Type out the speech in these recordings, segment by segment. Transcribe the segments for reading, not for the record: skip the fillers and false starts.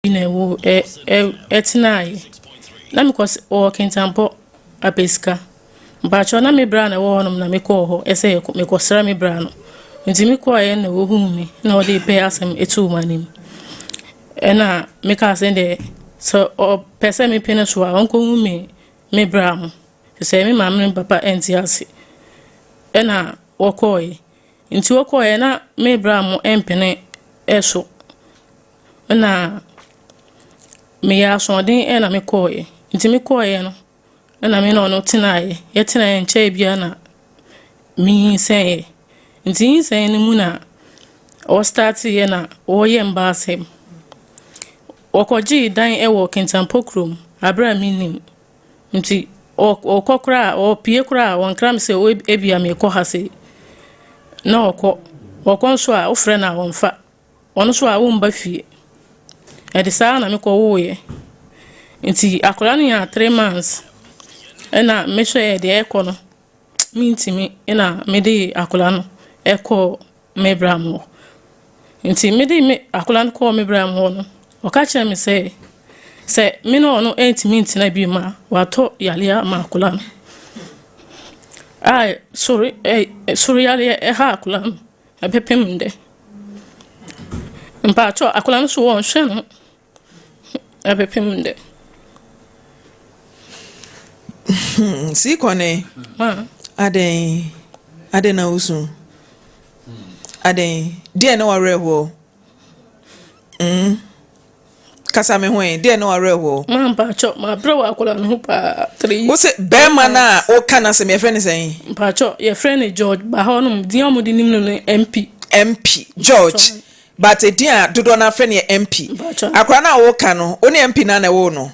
Wo etinai na me kwose o kentampo apeska ba na me bra na wo honom na me kɔ hɔ ese me kɔsra me bra no nti me kɔ ye na wo hu me na wo de pay asem etu manim na me ka se de so o pese me pene so a onko hu me bra mo se me mam ne papa enti ase na wo kɔ ye nti wo kɔ ye na me bra mo empene eso na me ya so den na me koye nti me koye no na me no tenaye ye tenaye nche bia na mi sen nti sen ni mu na o start ye na o ye mbasem o koji dan wo kentampo krom abra minim nti o kokra o pie kra won kram se o ebia me ko ha se na o ko nso a o frɛ na won fa ono so a wo mba fie edisa na me ko wo ye nti akola no ya 3 months na me so ye de ekɔ no mintimi na me de akola no ekɔ me bramo nti me de me akola no kɔ me bramo no o ka kye me se me no entimi ntina bi ma wato yale ma akola no sorry yale ha akola no abepem nde mpacho akola no so won hwe no abepem nde si kone aden na usu aden die na ware ho kasa me ho die na ware ho mpacho ma bro akola no pa 3 wo se be ma na o kana se me friend sen mpacho ye friend George ba ho no di omudi nim no MP George but dia dodo na friend ye MP akra na wo ka no oni MP na wo no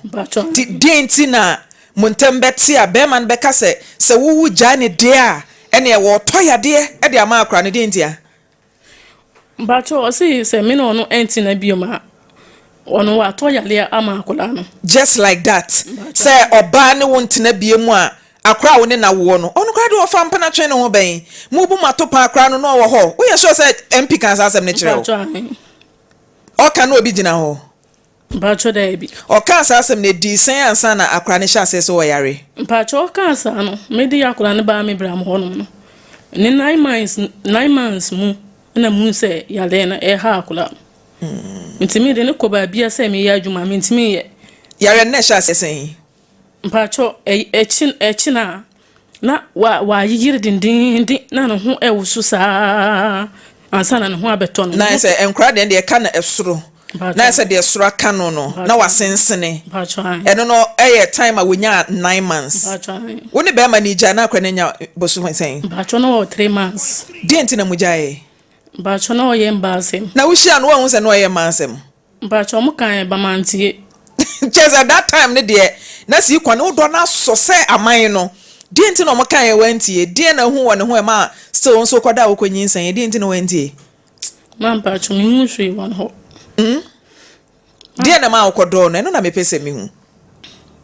ti denti na muntembeti a be man be ka se wo gya ne de a ene e wo toyade e de ama akra ne denti a mpacho o se me no enti na bioma ono wa toyale ama akola no just like that say oba ne wontina biemu a akra wo ne na wo no ono kra de ofa mpana twen ne ho ben mu bu matopa akra no no wo ho wo ye sure say MP kan asem ne kire o ka na obi gina ho mpacho da bi o ka asem ne di sen ansa na akra ne hya so wo yare mpacho o ka asa no me di akra ne ba me bra mo ho no ne 9 months mu na mu se yale na e ha akra ntimi de ne ko ba bia se me ya adwuma me ntimi ye yare ne hya sen mpacho echina na wa yiri dindin na no ho ewusu saa ansa na no ho abeto no na se enkra de ka na esoro na se de esoro aka no na wasensene eno no eye time a wonya 9 months woni be ma ni gya na akra nya bosu sen mpacho no 3 months denti na mujae mpacho no ye mbasem na wuhia no wo se no ye mansem mpacho mo kan ba mantie just at that time ne de na si kwa no do na so se aman no die nti no mo kan ye wantie die na hu wo ne ho e ma still nso koda wo kwanyin san ye die nti no wantie mampa chumi hu hwe won ho die na ma okodo no na me pese mi hu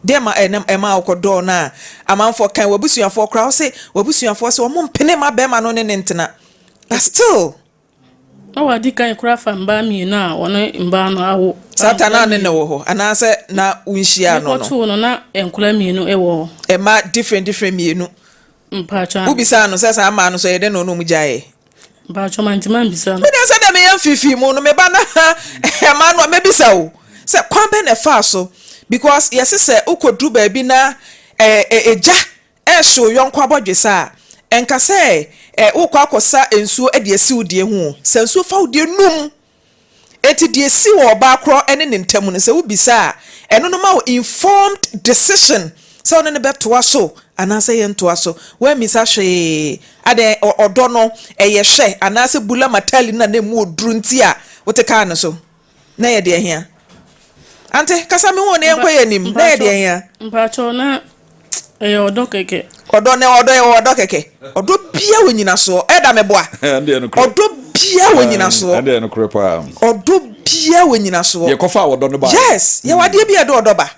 die ma ma okodo na amanfo kan wabusuafo kra wo se wabusuafo se wo mo mpene ma be ma no ne ntina but still awa di kan kura fa mba mi na wono mba no awo satana ne wo ho anase na unhia no no ko no na enkura mi no ewo e ma different mi no mpacha ubisa no se sa ma no so ye de no no mu jae mpacha man timan bisa no me de se de me yan fifi mu no me ba na e ma no me bisa o se kwan be na fa so because yes se ukodru ba bi na eja so yonko abodwesa enka se ukwa akosa ensuo de esi udie hu se ensuo fa udie num eti de esi wo ba kro ene ne ntamu no se ubisa eno no ma informed decision so one ne beto aso anase ye nto aso we misa hwe ade odo no eye hwe anase bula matali na na mu oduru nti a wote ka no so na ye de hia ante kasa me ho ne enko ye nim na ye de hia mpacho na odo keke odo keke odo bia wonyina so eda meboa odo bia wonyina so ende no krepa odo bia wonyina so ye kofa odo no ba yes ye wade bia do odo ba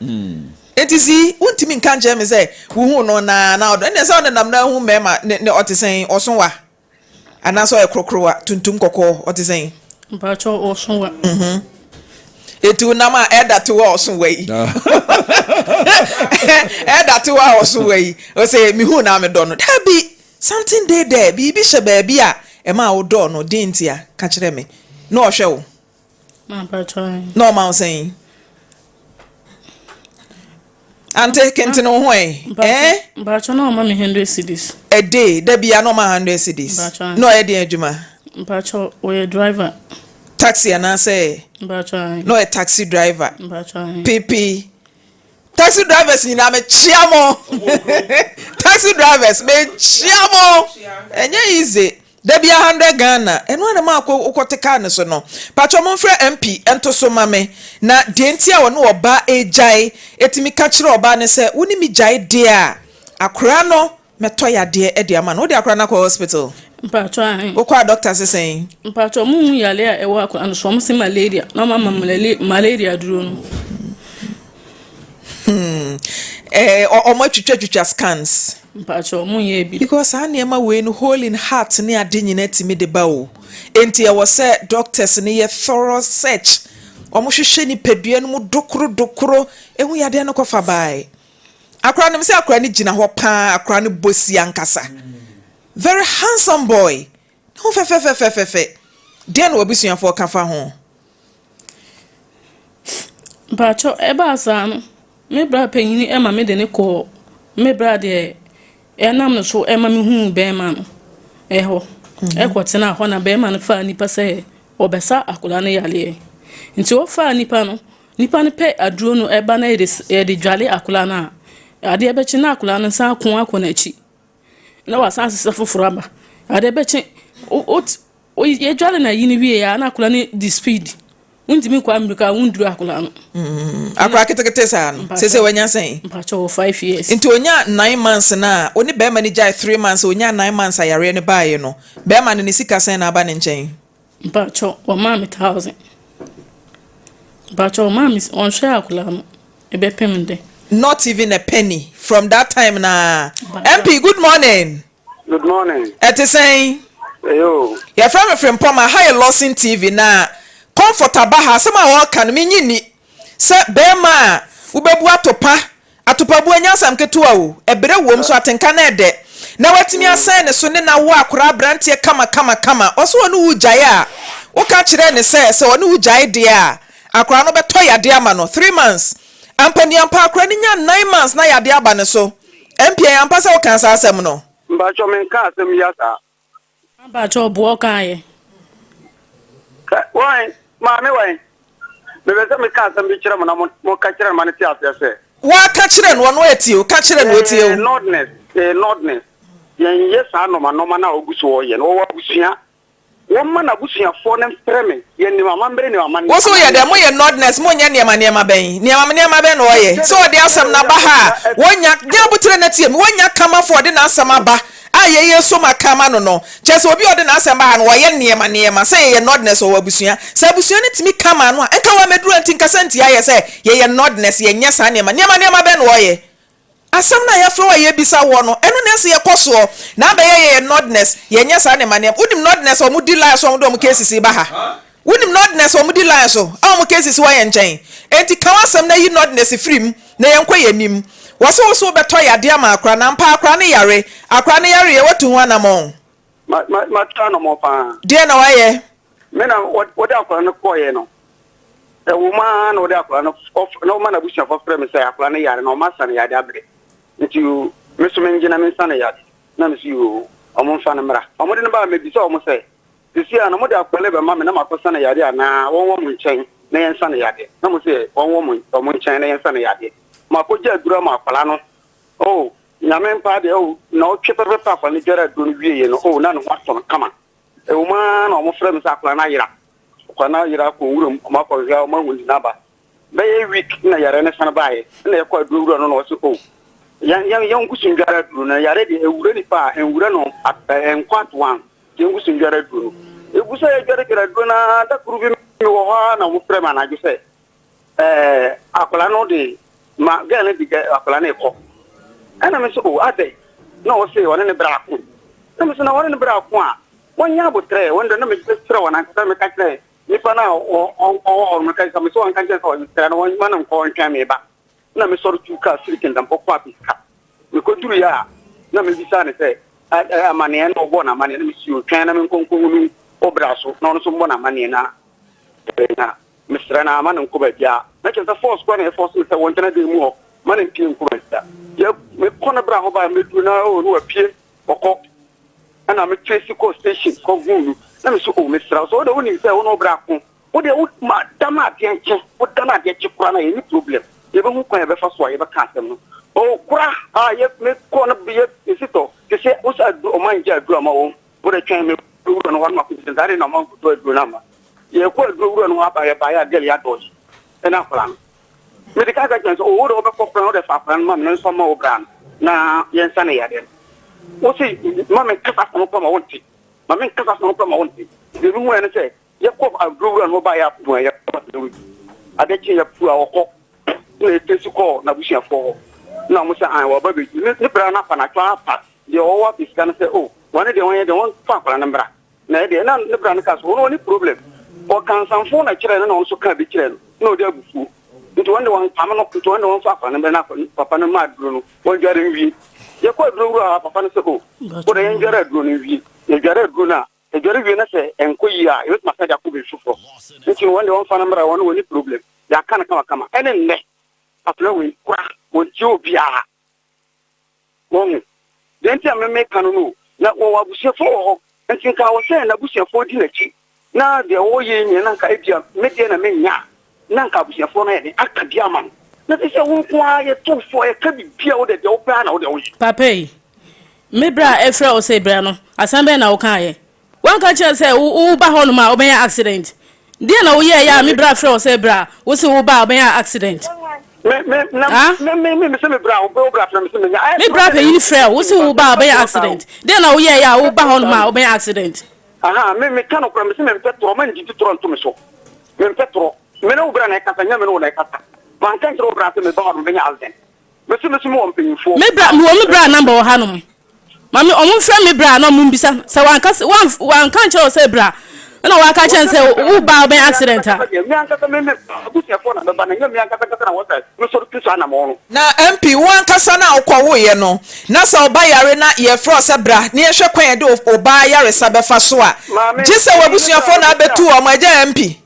entizi untimi nka nje me say wo no na odo ene say onam na hu mema ne otisen osonwa anaso e krokrowa tuntum kokko otisen mpacho osonwa Etu nama eda to osun we. Eda to osun we. O say mi hu na me do no. That be something there. Bibi she baby a e ma wo do no dintia ka kire me. No hwe wo. Ma pa try. No ma saying. Ante kenti no ho Ba cho no ma me 100 cedis. A day, there be no ma 100 cedis. No e dey adwuma. Ba cho we driver. Taxi and I say, no a taxi driver. PP. Taxi drivers in a chiamo. Taxi drivers me chiamo. And yeah, easy. There be 100 Ghana. And one of my co so no. Patron for MP and to so mame. Na dientia or no ba a jai. Etimi catch roba and say, Uni mi jai dear. A crano, metoya dear Eddie man. What the Acranaco hospital? What doctors are saying? Mpacho mu yale a ewa ko and so say malaria. No mama malaria drone. Or much church scans. Mpacho mu ye bi. Because I near my way no hole in heart near dinnet me de bow. Enti I was said doctors near thorough search. Almost sheni peduan mu dokro and we are there no cofa by. Akra say akra ni gina ho pa akra ni bosi ankasa. Very handsome boy. No fe. Den will be soon for kafa home. Bacho eba san. Me bra penini ema me de ne ko. Me bra de enam no so ema me hu be ma no. Eho. Ekotena ho na be ma no fa nipa se obesa akola ne yale. Nti o fa nipa no pe aduro no eba na e de dwale akola na. Ade ebe chi na akola no san ko akona chi. Na wasanse sefoforo aba ade beche o ye dwale na yini wie ya na akula ni the speed undimi kwa amerika unduru akula no akura ketekete sa no sese wanya sen mpacho 5 years into onya 9 months na oni be mani jai 3 months onya 9 months ayare ne baaye no be mani ni sika sen na aba ne nchen mpacho o mama 1000 mpacho mama on share akula no ebe pemde. Not even a penny from that time na. MP, good morning. Good morning. It is saying, yo. Your friend Frimpomaa high Lawson TV na comfortable ha sama wa kan me nyini. Se be ma ubebu atopa bu anya sam ketua wo. Ebere wom so atenka na ede. Na watimi asan ne so ne na wo akora brantie kama. Oso wonu ujaye a. Wo ka kire ne se wonu ujaye de a. Akora no beto yade ama no 3 months. Ampani ampa akra ni nya 9 months na yade aba ne so. MP ampa se o kan sa asem no. Mbacho men ka asem yasa. Mbacho bo kan Why? Maame why? Me be se me ka asem bi kire mo na mo ka kire ma ne ti afese. Wa ka kire no eti o ka kire no eti o. Nordness. Yen yesa no ma na ogusu wo ye no wo busua. Woman na busua for nem preme ye ni mama mbere ni mama. Wo so ye de mo ye nordness mo nya niema ben. Niema ben no ye. So de asem na ba ha. Wonya nya butre na tie me wonya kama for de na asem aba. Ye so makama no. Chese obi ode na asem ba ha no wo ye niema say ye nordness o wabusua. Say abusua ne timi kama no enka wa meduru antinkasanti ya ye say ye nordness ye nya sa niema ben wo ye. Asam na ya flow ye bisa wo no eno na se ye koso na ba ye nordness ye nya sa ne mane unim nordness o mudi lie so mo cases ba ha unim nordness o mudi lie so mo cases wa ye nchen enti kan asam na yi nordness frim na ye nkwa ye nim wo beto ya de ama akra na mpa akra ne yare ye watu ho anamon ma ta no mo pa de na wa ye me na wo de akra no ko ye no e wo ma na wo de akra no no ma na busia for frame say akra ne yare no ma sa ne yade abre nti me so men gina men sa ne yade na me si o omo fa na mra omo de no ba me bi so omo say disi ana mo de akra le be ma me na ma ko sa ne yade ana wo mu nchen na yen sa ne yade na mo say wo mu omo nchen na yen sa ne yade ma ko je dura ma akra no oh nyame mpa de oh na o twetebe pa kwa ni jara do no wie ye no oh na no wato kama e wo ma na omo frame sa akra na yira ko wurum ma ko ga ma wundi na ba be ye week na yare ne san baaye na ye ko do wuro no no so oh yan kusun jara do na yare de ewure ni pa enwure no en kwat one yan kusun jara do e gusa ye jara kira do na da kurubi mi wo ha na mo frame na ju se akola no de ma ga ne diga akola ne ko ana me so oh ade na o se wona ne bra ko na me so na wona ne bra ko a wonya botre wonda na me tsira wana ka me ka kre nipa na o meka sa me so an kan je so mistra no won man ko ntwa me ba na me so tu ka sirikin dan pokwa pika me ko duru ya na me bisa ne se amane no bo na amane me si o twa na me konkonu obraso na no so bo na amane na mistra na man ko ba bia na ke sa force ko na force se won tana de mu o man pin ko ba ya me ko na bra ho ba me du na o no apie okọ ana me tracy ko station ko gunu na me so o mistra so do ni se o no bra ko o de o ma dama de enche o dama de enche kura na ye problem ye be hu kwan ye be fa so ye be ka asem no o kura ye me ko na be ye sito ke se o sa o man je adu ama o de twan me wuro no wan ma ko tin dare na ma ko adu na ma ye ko adu wuro no aba ye ba ya del ya doji ena kula me de ka ga twan so o do be ko plan o de fa plan ma me so ma o bran na ye nsa na ya de o si ma me kasa ko ma wonti ma me kasa ko ma wonti de ru ene se ye ko adu no ba ya pu ya ade che ya pu awoko na tesi ko na busia fo na mo se an wa ba be ni bra na pa na twa pa de o wa biska na se o wane de won ye de won fa kwa na bra na de na ni bra na ka so no ni problem o kan san fo na kire na no so ka bi kire no de abufu nti won de won pam no nti won de won fa kwa na bra na papa na ma duro no won jare wi ye ko duro papa na se o ko de yen jare duro ni wi ye jare duro na e jare wi na se enko yi a e ma sa ja ko be sufo nti won de won fa na bra won woni problem ya kana kama ene nne afle we kwa won ti obia won den ti ameme kanu no na wo wabusiefo ho nti ka wo se na busiefo di nachi na de wo ye nyi na nka ebia medie na menya na nka busiefo na ye aka bia man na se wo kwa ye to fo ye ka bibia wo de wo pa na wo de wo papa me bra efra o se bra no asambe na wo kan ye wan ka che se wo ba ho no ma oben accident dia na wo ye ya me bra efra o se bra wo se wo ba oben accident me se me bra o bra from se me nya me bra pe yin frɛ wo se wo ba accident dia na wo ye ya wo ba ho no ma oben accident aha me kan okra me se me petro man di toro nto me so me petro me na wo bra na kata nya me no na kata man kan tro bra se me ba ho no benya accident me se me won penyfo me bra number wo hanom mami omo frɛ me bra na omo bisa sɛ wan kan kyerɛ se bra na wa ka chen se wo ba oben accident ha me an kata me busiefo na ba na nya me an kata na wo say me so tu na mo no na MP wan kasa na okwo ye no na sa oba yare na ye fro se bra na ye hwe kwan de oba yare sa be fa so a ji se wabusuafo na abetu o ma ja MP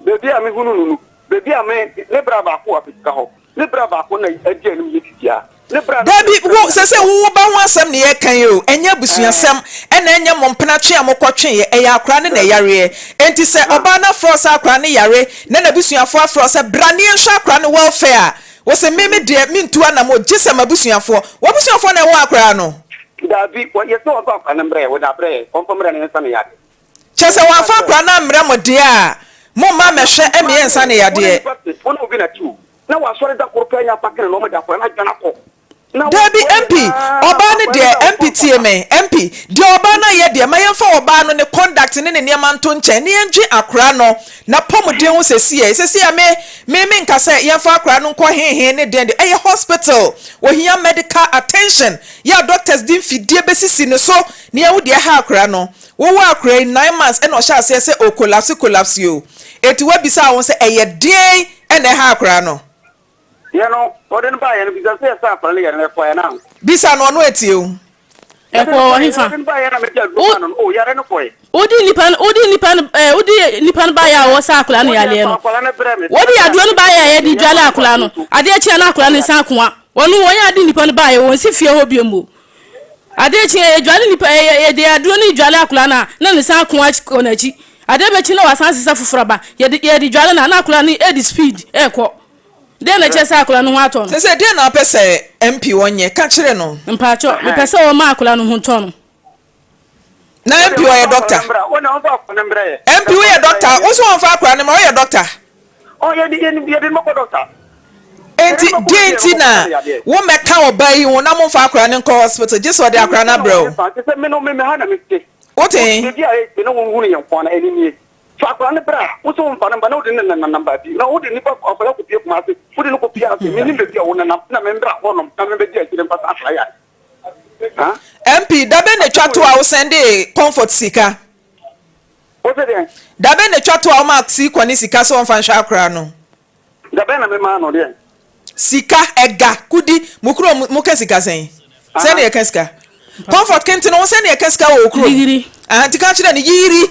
bebi a me hunu nunu bebi a me ne bra ba ko afika ho ne bra ba ko na adi anu ye titia Dabi wo se wo ba ho asem ne ye kan yo enya busuasem ena enya mompena twe amokotwe ye eya akra ne na yare enti se oba na frost akra ne yare na busuafo afro se brane nhwa akra ne welfare wo se meme de mintu anamo gise mabusuafo wo busuafo na wo akra no dabi wo ye so akra na mbre wo da bre konfomra ne nsa ne yade chese wa fa akra na mre mo de a mo ma mehwe eme nsa ne yade wona obi na tu na wa sori da korpa nya pakere no mo da kwa na dwana ko Dabi MP oba ne de MP TMA MP de oba na ye de mayemfa oba no ne conduct ne niam anto nche ne enji akra no na pomuden wo sesi a me nka se yemfa akra no nko hehe ne de hospital wo hia medical attention ya doctors din fidie besisi ne so ne ye wo de ha akra no wo akra 9 months e no sha se o collapse yo eti wa bisa won se eye den e na ha akra no you know odin ba ya no bisa se sa akra ne ya na ko ya na bisa no eti o e ko hifa odin ba ya na me ja no o ya re no ko e odi nipan ba ya wo sa akra no ya le no odi adu no ba ya di dwale akra no ade e chia na akra no san koa wonu won ya di nipan ba ya won si fie ho biemu ade e chia dwale nipa e de adu no dwale akra na ne san koa ko na chi ade be chi na wasan sisa fufura ba ye di dwale na akra no e di speed e ko de na chesa akula no ho ato no se de na pese MP wonye ka kire no mpacho me pese o ma akula no ho to no na MP wo ye doctor MP wo ye doctor wo so won fa akula ne ma wo ye doctor o ye di mo ko doctor enti denti na wo meka oba yi won na mo fa akula ne ko hospital je so de akula na bro se me no me ha na me te what eh bi a e no won hunu ye kwa na enimi so akwa ne bra wo so mfa na na wo de na number bi na wo de nipa ofala ko pie kuma se wo de no ko pie ase me ni be bi a wo na me mbra ho no na me be di akire mpa sa ya MP da be ne twato a wo send comfort sika wo se de da be ne twato a ma si kwani sika so on fan hwa akra no da be na me ma no de sika ega kudi mukro muka sika sen se ne yekasika comfort kenti no se ne yekasika wo okro anti ka kire ne yiri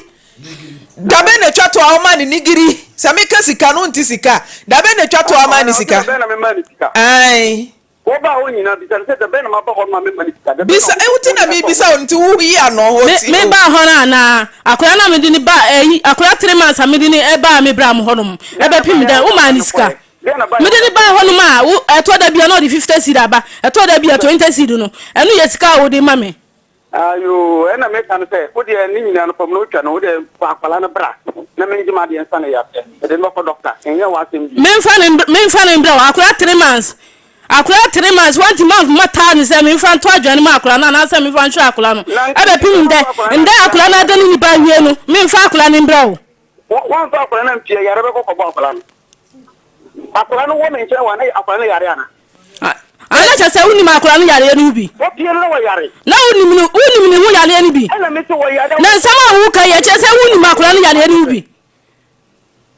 da be ne twato a ma ne nigiri se me kasika no nti sika da be ne twato a ma ne sika da be na me ma ne sika ai wo ba ho nyina bi se da be na ma ba ho ma me ma ne sika bisa e wuti na me bisa nti wo yi ano ho ti me ba ho na akora na me di ni ba akora 3 months me di ni e ba me bra mo honom e ba pim da wo ma ne sika me di ni ba honom a eto da bia na di 50 seed aba eto da bia 20 seed no enu ye sika wo di ma me ayo ena me kan se wo de ni nyina no pam no twa no wo de akwala na bra na me njima de nsa na ya de no ko doctor enye wa asem bi me fa ne bra akora 3 months akora 3 months want month mata ni se me fa to adwane ma akora na se me fa nhwe akora no ebe pim nde akora na de ni ba wie no me fa akora ne bra wo wan fa akora na mpie yare be ko ko akora no akora no wo me nche wa na akora na yare ana ana cha se wuni ma akora no yare no bi wo pie no wo yare na wuni ni wo yare no bi ana me se wo yare na sama wo ka ye che se wuni ma akora no yare no bi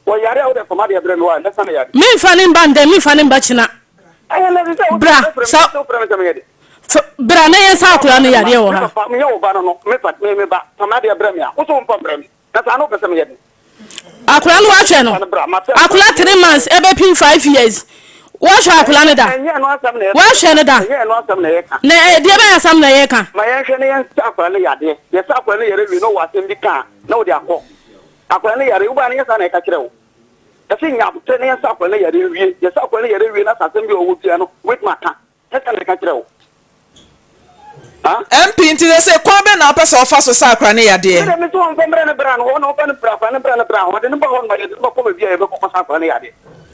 wo yare o de ko ma de bre no wa na sana yare me fa ne mba nde me fa ne mba china bra sa bra na ye sa akora no yare wo ha me yo ba no me fa me ba ma de bre me a wo so mpa bre me na sa no pese me yare akora no wa hwe no akora 3 months ebe pin 5 years wa hwe akora no da wa hwe no da na de ba ya sam na ye ka ma ye hwe ne ye akora no yade ye sa akora no yare wi no wa sem bi ka na wo de akọ akora no yare wo ba ne ye sa na e ka kire wo ya se nya bute ne ye sa akora no yare wi ye sa akora no yare wi na sa sem bi owo pia no wait maka e ka na ka kire wo MP nti se kwa be na pese ofa so sa akra ne yade me to on pembre ne bra no no pa ne bra fa ne bra ne bra ho de ne ba ho ma de ba ko be bia e be ko sa akra ne yade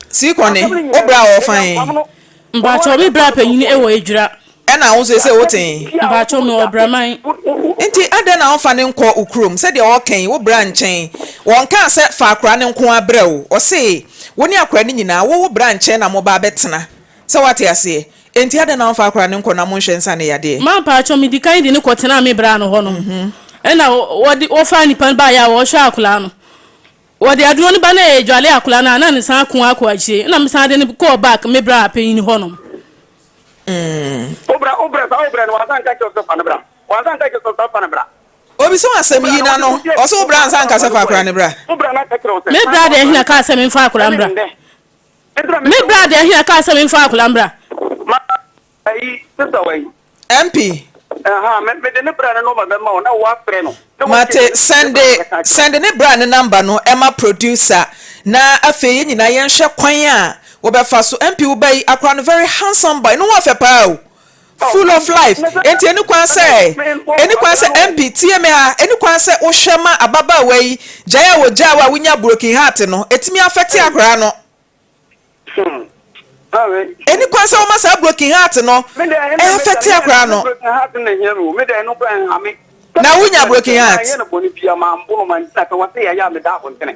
si kone o bra o fan mba cho mi bra pa yini e wo ejura e na wo se woten mba cho mi o bra man nti ade na ofa ne nkọ ukrom se de o kan wo bra nchen won kan se fa akra ne nko abra o se woni akra ne nyina wo bra nchen na mo ba betena se wate ase enti ade na ofa akra ne nko na mo nhwe nsa ne yade ma pa cho mi di kan di ne kwotena mi bra no ho no e na wo fa ni pan ba ya wo hwa akula no wodi aduro ni ba na ejwale akula na na nsan ko akwachi na msan de ni ko back me bra payin honom obra no wasan ka cho fa na bra wasan ka cho fa na bra obi so asem yi na no o so bra nsan ka se fa akra ne bra obra na ka cho me bra de hina ka asem fa akula bra me bra de hina ka asem fa akula bra ma ai sisa wai MP me de ne bra no ma ma na wa pre no mate send ne bra ne number no Emma producer na afei nyina yen hwe kwan a wo be fa so MP wo bai akra no very handsome boy no wa fe pa o full of life enti eni kwan se MP tie me a eni kwan se wo hwe ma ababa wai jaya wo jawa wunya broken heart no etimi afeti akra no eni kwan se wo ma sa broken heart no e afeti akra no na wunya broken heart na boni pia ma mbuno man ta ka wate ya me da bontene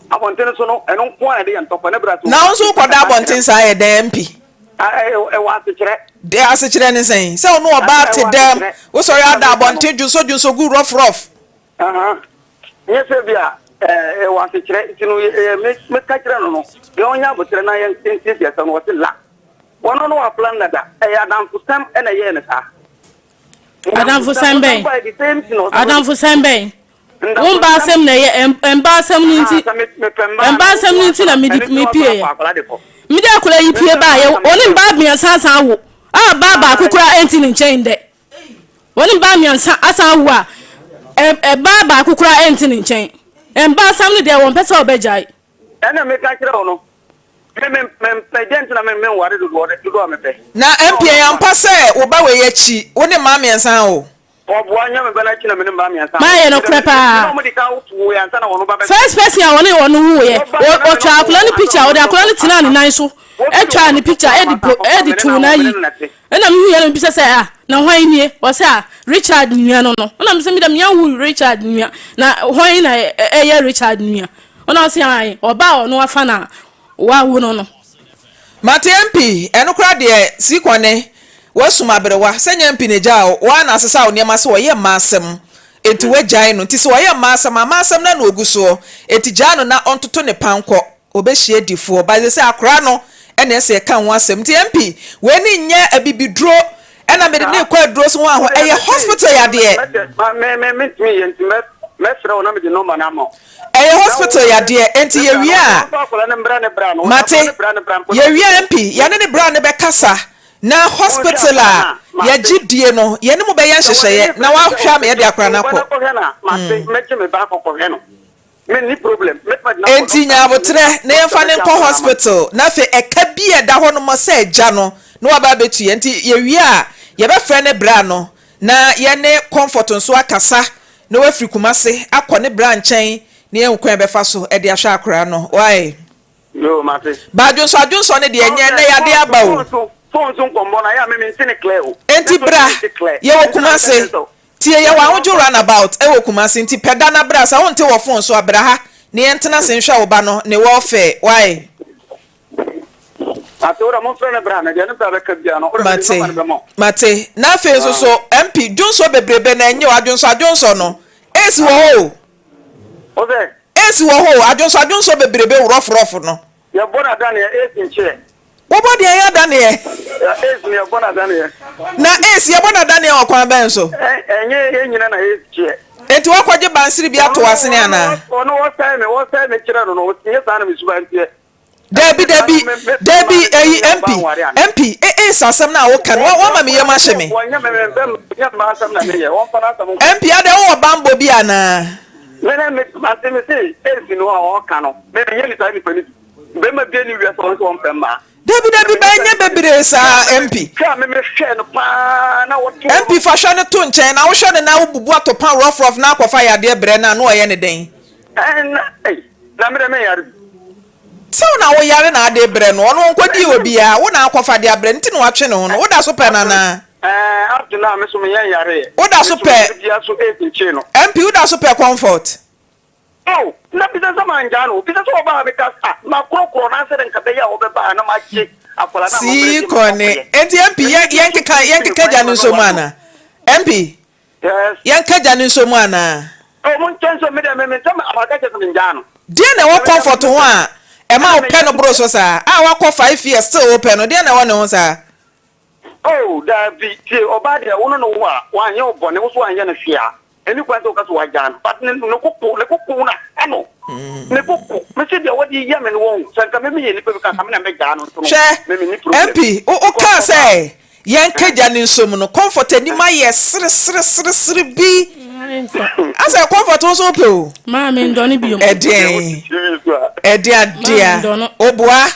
abontene so no eno nko a de yan topa ne bra so na onso ko da bonten sa ye da MP e wa se kire de ase kire ne sen se ono oba te dem wo so ya da bonten junso good rough nye se bia e wa se kire tinu me ka kire no de onya botre na yan tinti ya so no wate la wono no wa plan na da e ya dan fusam e na ye ne sa Adamfo Sambe won ba sem na ye emba sem ni nti na me pie me de akula yi pie ba ye oni ba bia sansan wo ba akukura enti ni nchen de oni ba mi asan wo ba akukura enti ni nchen emba sam ni de won pese obejai ena me ka kire ono me president na me ware do me pe na MP yan pase wo ba we yachi woni ma me nsan o obo anya me bana chi na me ba me nsan ma ye no krepa first person ya woni wo ye o twa akula ni picture o de akula ni tina ni nan so e twa ni picture e to na yi ena me ye no bi se na hwan nie o se Richard nua no na me se mi da me yan Richard nua na hwan na ye Richard nua ona se ai oba o no afa na wa wo no mate MP eno kra de sikwane wasuma berewa senya MP ne ja wa na asesa wo niam ase wo ye masem enti wagyae no nti so oye masam na no oguso enti gya no na ontoto ne panko obehie difo ba se akora no ene ese ka ho asem nti MP we ni nya abibidro ena me de ne kwa aduro so ho eye hospital ya de me frɛ wo na me de no ma na ma eye hospital ya de enti ye wi a mate ye wi MP ya ne bra ne be kasa na hospital a ya gidie no ye ne mo be ya hyehyeye na wa hwa me ye de akora na ko me problem enti nya abotre na ye fa ne ko hospital na fe eka bi e da ho no mo se agya no na wa ba betu ye enti ye wi a ye be frɛ ne bra no na ye ne comfort nso akasa na wa firi kumase akɔ ne bra nkyɛn na ye nkwan be fa so e de ahwa akora no why yo mate ba adwonso ne de enye na ya de aba o phone kombo na ya me ntine clear o enti bra ye wo kumase tie ye wa hojo run about e wo kumase enti peda na bra sa wonte wo phone so abra ha ne yentena se nhwa wo ba no ne wo fe why atora mo frene bra na je ne bra ka bia no mate na fe so MP Johnson bebrebe na enye adwonso no esi wo ho o ze esi wo ho adwonso bebrebe rof no ye bona dan ye esi nche Bobo de ya Daniel. Esi ye bona Daniel. Na esi ye bona Daniel okwan ben so. Enye nyina na esi. Enti wakwaje bansiri bi ato asene ana. Ono wo sai me kire no no tie sa na me suba ntie. Debi MP sasam na wo kan wo ma me yema hye me. Wonya me ma asam na me ye. Won fa na asam. MP ade wo bambo bi ana. Me asem se esi no wo kan no. Me ye ni sai ni pani. Be ma bi ni wi so won pemma. Debi banye bebre sa MP. Ka me hwe no pa na wo to. MP fa hwe no to nchen na wo hwe ne na wo bubu atopa rough na akwafa yade bre na no ye ne den. Na me yare. So na wo yare na ade bre no ono nkodi obi a wo na akwafa de bre nti no watwe ne ho no wo da so pe na up to now me so me yare. Wo da so pe. MP wo da so pe comfort. Oh, na bisa sama njano, bisa so ba be kasa. Ma krokro na se den kabeya obeba na ma che akola na mo. Si kone. Enti MP yenkeka janu so mu ana. MP. Yes. Yenka janu so mu ana. Oh, mun chenso me de me sama amaka che so njano. Die na wo comfort ho a e ma wo pe no bro so sa. Ah wa ko 5 years still open no die na wo ne ho sa. Oh, da bi tie oba de wo no wa anye obone wo so anye na hwia. Eni kwanto kaso wajan but ne kuku na ano ne kuku me se dia wodi ya me no won sanka me ye ni pe ka me na me ga no so me ni problem MP o ka say yen kaja ni nsom no comfort ani ma ye sre bi asa comfort so pe o ma me ndoni bi o dia oboa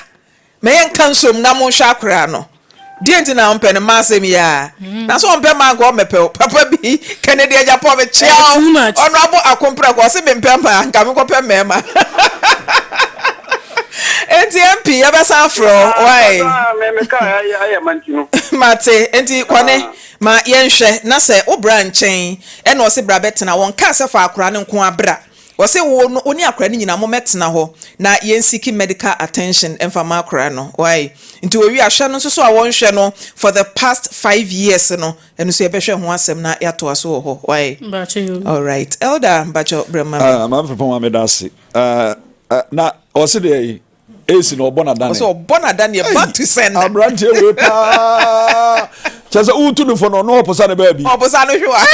me yen kan nsom na mo hwa akra no Dienti na ompe ne masem ya. Na so ompe man ko mepe papa bi Kennedy Japan me chia. Honorable akompra ko se me mpempa nka me ko pe mema. NTMP ya be san fro why? Me ka ya mantino. Mate enti kwane ma yenhwe na se obra nchen e na o se bra betena won ka se fa akora ne nko abra. Wose wo oni akora ni nyina mo metena ho na yensiki medical attention emfa ma akora no why nti we ahwe no so a wonhwe no for the past 5 years no enu so yebehwe ho asem na yato aso ho why all right elder bacho brema Maame Frimpomaa me dase na wose de esi no obona dane so obona dane back to send abrante we pa chese utu no for no oposa ne ba bi oposa no hwa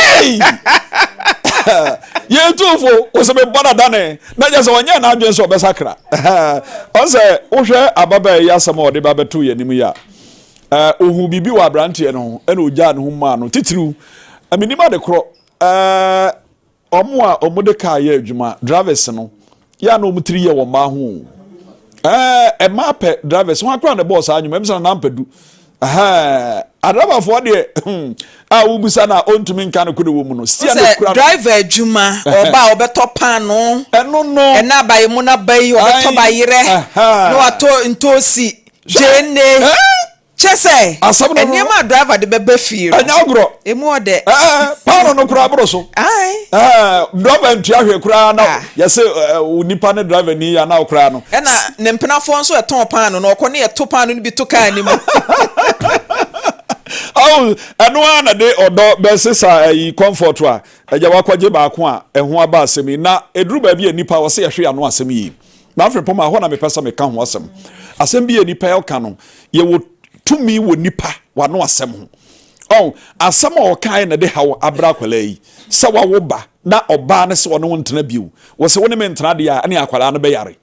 ye tufo o se be bona dane na je se wanya na adwen so obesakra on se wo hwe ababa ya sama ode ba betu ye nimu ya ohu bibi wa brante no ena ogya ne hu ma no titiru aminima de kro omo a omode ka ya adwuma drivers no ya no mutiri ye wo ma ho e ma pe drivers ho akra ne boss anyuma emisa na mpadu adaba for de ubusa na ontumi nka no kodo wo mu no sia de kura driver adwuma oba obeto pan no eno no ena baye mu na bayi obeto bayire no ato ntosi jene chese eniema driver de bebe feel anya ogro emu ode pan no kura abro so driver ntua hwe kura na yese unipa ne driver ni ya na kura no ena ne mpena fo nso eton pan no okọ ne eto pan no bi to kan ni mu oh eno ana de odo besesa yi comfort wa eja wakwaje ba ko a eho aba asemi na eduru ba bi anipa wo se yehwe ano asemi yi Maame Frimpomaa ho na me pesa me ka ho asem asem bi anipa yo ka no ye wo tumi wo nipa wa no asem ho oh asem o kan na de hawo abra kwala yi se wa wo ba na oba ne se wono ntena biu wo se woni me ntena de a ne akwala no be yare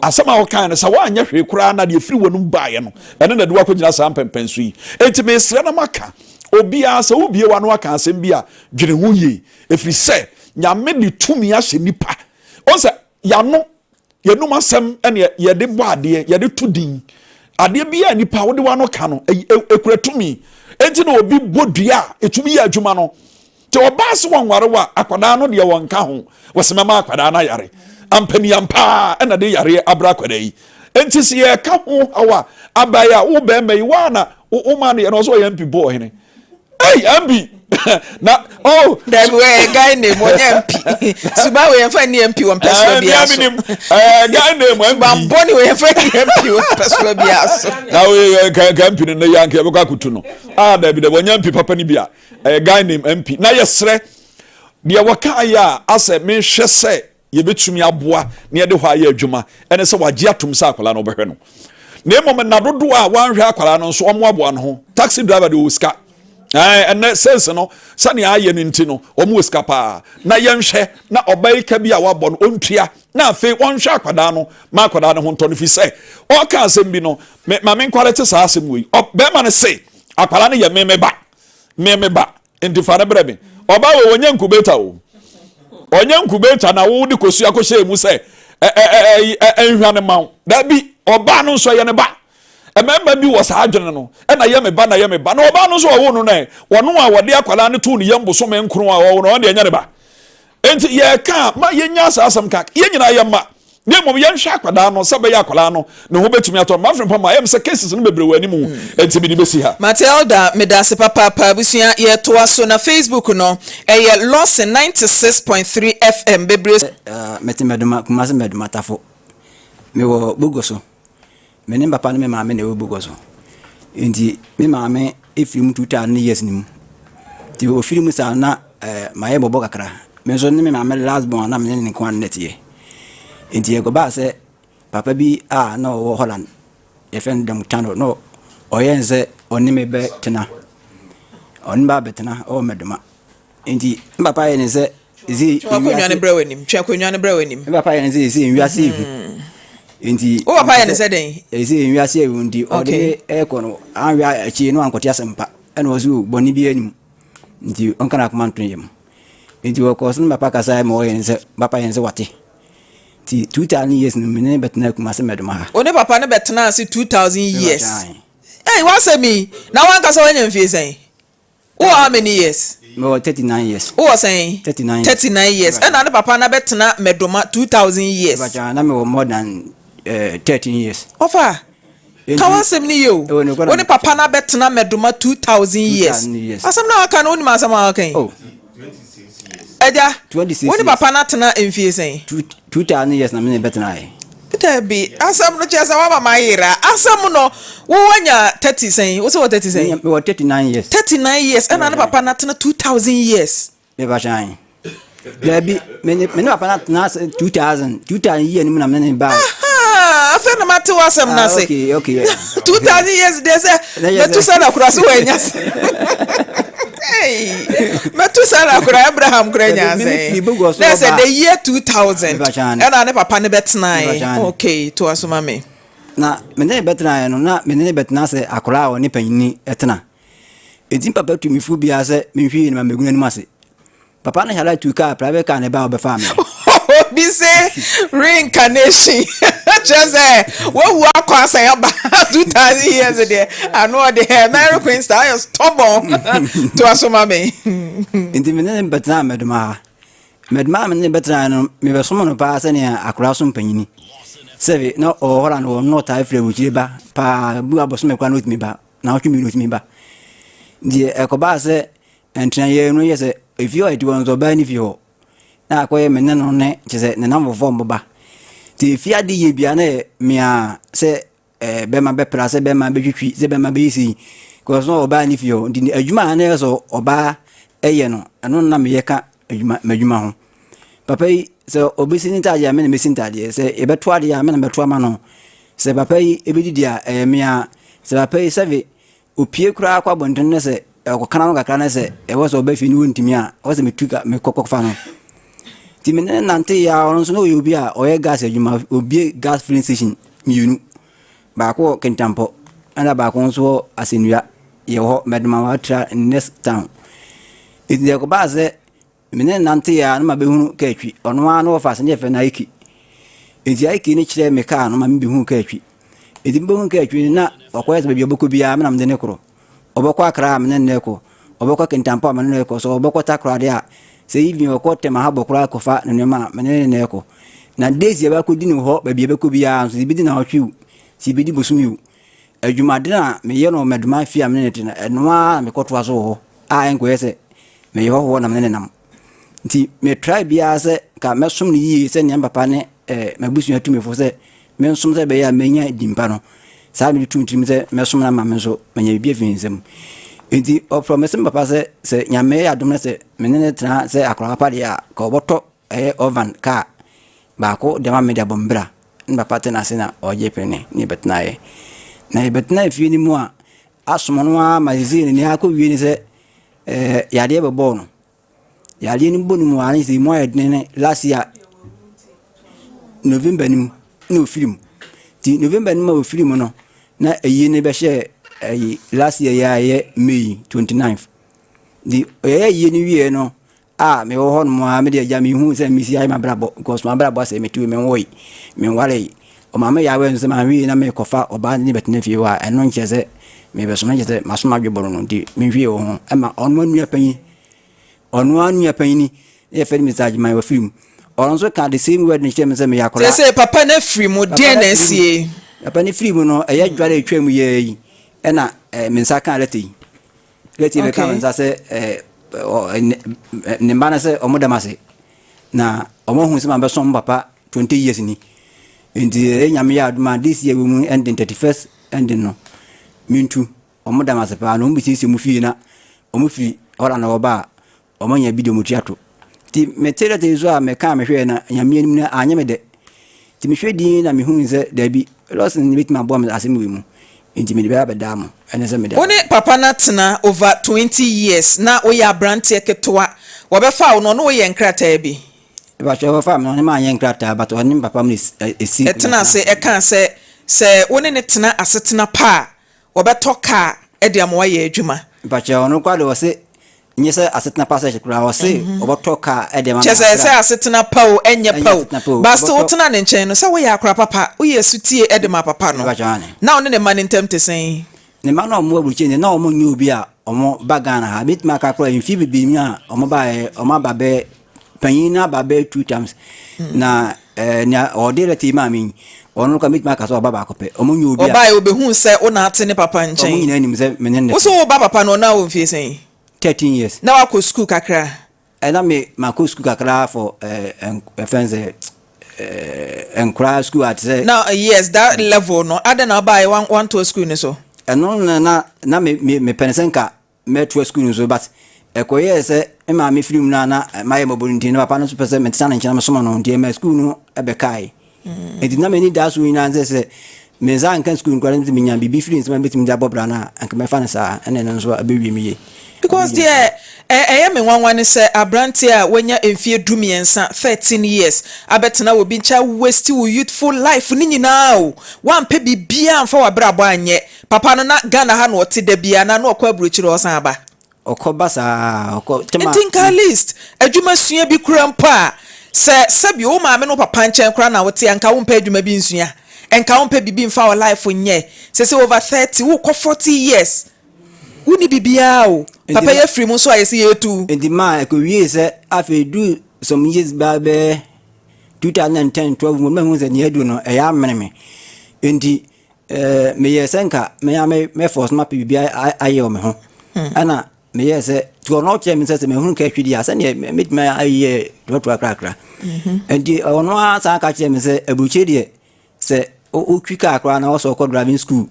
asem a wo kan na se wa anya hwe kura na de firi wonum baaye no ene na de wa kogina sa mpempensu yi enti me sre na maka obi a se wo bie wa no aka asem bi a dwene ho yi efiri se nyame de tumi a hye nipa on se ya no yenum asem ene ye de bo ade ye de tudin ade bia nipa wo de wa no ka no ekuratumi enti na obi bodua etumi ya adwuma no te obas wonware wa akwada no de wonka ho wosemama akwada na yare ampani ampa ena de yare abra akwada yi enti se ye ka ho awa abaya wo be mai wa na wo ma ne no so ye mpi bo hene hey ambi na oh that way guy name one MP suba we fa ni MP one person bi aso guy name MP ba boni we fa ni MP one person bi aso na we ka MP ne yanke be kwa kutu no da bi de one MP papa ni bia guy name MP na yesre de waka ya ase me hwe se ye betumi aboa ne de hwa ya adwuma ene se wagye atom sa akwala no behwe no na mom na dodo a wanhwe akwala no so omo aboa no ho taxi driver de oska and sense no sani aye no nti no omo escapa na yenhwe na obai ka bi a wabɔ no ontua na afi wonhwe akwada no ma akwada no ho ntɔ no fi sɛ o ka asɛm bi no ma me nkware te saa asɛm wi be ma no se akwada no ye meme ba enti fa na brɛ me oba we wonya nkubeta o onya nkubeta na wo de kosu akɔhyɛ mu sɛ enhwane maw da bi oba no so ye ne ba ememba bi wo saa adwene no na ye me ba na oba no so wo no na wono a wode akwala ne to ne yembo so me nkro a wo no de nya ne ba enti ye ka ma ye nya saa asam ka ye nyina ye ma ne mom ye nhwa akwada no se be ye akwala no ne ho betumi ato Maame Frimpomaa ye se cases no bebre wani mu enti bi di besi ha Matilda medase papa busua ye to aso na Facebook no ye Lawson 96.3 FM bebre metimeduma kumase meduma tafo me wo bugoso mene papa ne maame na ebugoso enti me maame efiri 2000 years nim ti o firi mu sa na maye bobo kakra me so ne me maame last born na me ne kwan netie enti e go ba se papa bi na wo Holland e fen dem tano no oyenze oni me be tena oni ba betena o meduma enti papa ye ne se zi akonwa ne brewe nim papa ye ne zi nwiase ihu enti o papa ye ne se den ezi nwiase ihu ndi ode ekono anwa achi no ankoti asempa ena ozu boni bi anim nti onka na kuma ntun yem enti wo ko sun papa kasa mo ye ne se papa ye ne se wate ti 2000 years no mene betena kuma se meduma ha o ne papa ne betena se 2000 years hey what say me na wan kasa wanya mfie sen o how many years no 39 years o was saying 39 years and na papa na betena meduma 2000 years but na me more than 13 years ofa kawasem ni yo oni papa na betena meduma 2000 years asem na aka na oni ma asem aka oh 26 oni papa na tena mfie sen 2000 years na me betena ai Tebi asam no chesa wa mama yira asam no wo wanya 30 sen wo se wo 30 sen me 39 years and na papa na tena 2000 years me ba shan Debi me papa na tena 2000 years ni na me ba afa na mate wasam na se okay 2000 years de se me tu sana kura so wanya hey me tu sana kura Abraham kura nya se na se the year 2000 and na papa ne betena okay to asoma me na me ne betena no na me ne betena se akura o ne panyini etena edi papa tu mi fu bia se me hwi ni ma meguna ni mase papa na hala tu ka private car ne ba o be fa me be say reincarnation just wo wu akwa say ba 2000 years there I know the American style is stubborn to asoma me enti me ne betena meduma me betena no me be somo no pa se ne akura so mpanyini seve na o hola no no ta ifre wuchire ba pa bu aboso me kwa no timi ba na o timi no timi ba die ekoba se entran ye no ye se if you are doing so ba ni fio na akoye me no ne chese ne na mvo mba ti fia di ye bia na mia se be ma be pra se be ma be twitwi se be ma be si cause no oba ni fio ndi adwuma na so oba eye no eno na me yeka adwuma ho papa yi so obisi ni taje me na mesin taje se ebeto ade ya me na beto ama no se papa yi ebedi dia me a se papa yi save opie kura akwa bonten ne se okana no kakra ne se e wo so oba fi ni wontimi a wo se metuka me kokokfa no ti me nante ya ono so no obi a oye gas adwuma obi gas filling station miunu ba ko kentampo ana ba ko so asenua ye ho medma wa tra next town ide ko ba se me nante ya no ma be hunu ka atwi ono a no ofa se ne fe na iki edi aiki ni kire me ka no ma me be hunu ka atwi edi be hunu ka atwi na okoye se be oboko bia me na me ne kro oboko akra me ne ko oboko kentampo me ne ko so oboko takra de a se even okote ma ha bokra ko fa ne ma me ne ko na days ye ba ko di no ho ba bia be ko bia so bi di na ho twiu si bi di bosumiu adwumade na me ye no meduma fi am ne tina eno a me koto aso ho a enko yese me ye ho na me ne nam nti me try bia se ka mesum ni yi se ne papa ne mabusu atumi fo se me nsum se be ya menya dimpa no sa me tuntim se mesum na ma me so menya bia fi nsem nti o promise papa se nyame ya dum se me ne tina se akora papa dia ka oboto oven ka ba ko de ma me da bombra papa tena sina Oyerepa ni betnae na betnae fi ni mu a asomo a magazine ni akọ wie ni se yade be bo no yade ni bonu mu ani se mo edne last year November ni no film ti November ni ma film no na eyi ni be share last year ya ye May 29th di eyi ni wie no me wo hon mo a me de ja me hu se mi si ai ma brabo because ma brabo se me tu me woi me wale o ma me ya we nse ma wi na me kofa oba ni betena fie wa eno nche se me be so na nche se maso ma dweboro no di me hwie wo ho ma onu anu apanyi ni e fe mi saji ma wa film on so ka the same word ni che me se me yakora se papa na free mo de na sie papa ni free mo no e ya dware etwam ye yi e na me nsa kan leti be kan nsa se ne mbana se omodamase na omohu se mambe som papa 20 years ni ndi nyame ya aduma this year we mu ending 31st ending no mintu omodamase pa no mbisi se mu fie na omufiri ora na oba omonya video mutiato ti metera te zo a meka mehwe na nyame anim na anya mede ti mehwe din na mehu se da bi Lawson ni bitima bo am asem we mu ndi me be abedam ene se me da one papa na tena over 20 years na we ya brante ketoa wo be fa no no we nkrata bi ba cho fa me no ma yen nkrata but oni papa mu esi etena se e kan se one ne tena asetena pa wo be toka e de amwa ye adwuma ba cho ono kwade wo se nyese asetena pa se kura wo se wo toka e de ma chese se asetena pa o enye pa o ba sto tena ne nchen no se we ya akra papa we ye sutie e de ma papa no na one ne man ntem te sen ne ma no mo abuche ne na omo nyu obi a omo bagana ha bit ma ka kura infi bibi mi a omo ba be panina ba be 2 times na na odere ti ma mi onu ka bit ma ka so baba akope omo nyu obi a oba e obehu se ona ate ne papa nchen omo nyina nim se menene wo so ba papa no na wo mfie sen 13 years na wa ko school kakra na me ma ko school kakra for friends and school at say now yes that level no ada na buy one to school ni so no na me pensenka me to school ni so but ekoye se ma me film na my mobility no papa no super se me tsana nchana me soma no die me school no ebe kai edi na me ni dasu ni na se me za nkan school kwara mi nya bibi film se me betim da bobra na anka me fa na sa ene no so abewi mi ye because there me nwanwan se abrante a wenya emfie dumiensa 13 years abetena wo bi ncha waste wo youthful life ni nyina o wan pe bibia amfa wa brabo anye papa no na Ghana ha no ote da bia na no okwa abrochire osan aba okobasa okotema tinka list adwuma sua bi kura mpa se bi o maame no papa nchen kura na wote anka wo mpa adwuma bi nsua enka wo mpa bibi mfa wa life nye se over 30 wo ko 40 years uni bibia o papa ye free mu so ayesi yetu enti ma ko wie se afi do some years back 2010 12 mo me se ne edu no e ya meneme enti me ye senka me force ma bibia ayo me ho ana me ye se to no che me se me hu ka hwidi asa ne me ma aye do to akra enti ono asa ka che me se abuche de se o kwika akra na o so ko driving school